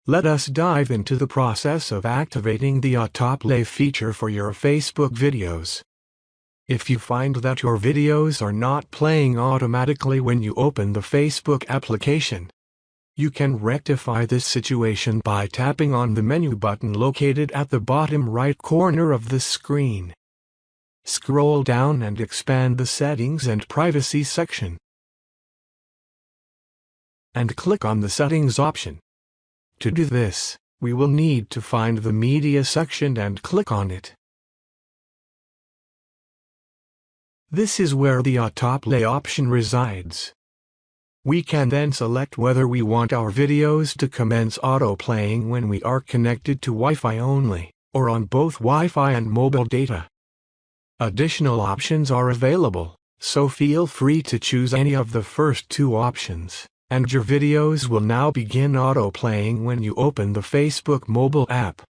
Let us dive into the process of activating the Autoplay feature for your Facebook videos. If you find that your videos are not playing automatically when you open the Facebook application, you can rectify this situation by tapping on the menu button located at the bottom right corner of the screen. Scroll down and expand the Settings and Privacy section, and click on the Settings option. To do this, we will need to find the Media section and click on it. This is where the Autoplay option resides. We can then select whether we want our videos to commence autoplaying when we are connected to Wi-Fi only, or on both Wi-Fi and mobile data. Additional options are available, so feel free to choose any of the first two options, and your videos will now begin autoplaying when you open the Facebook mobile app.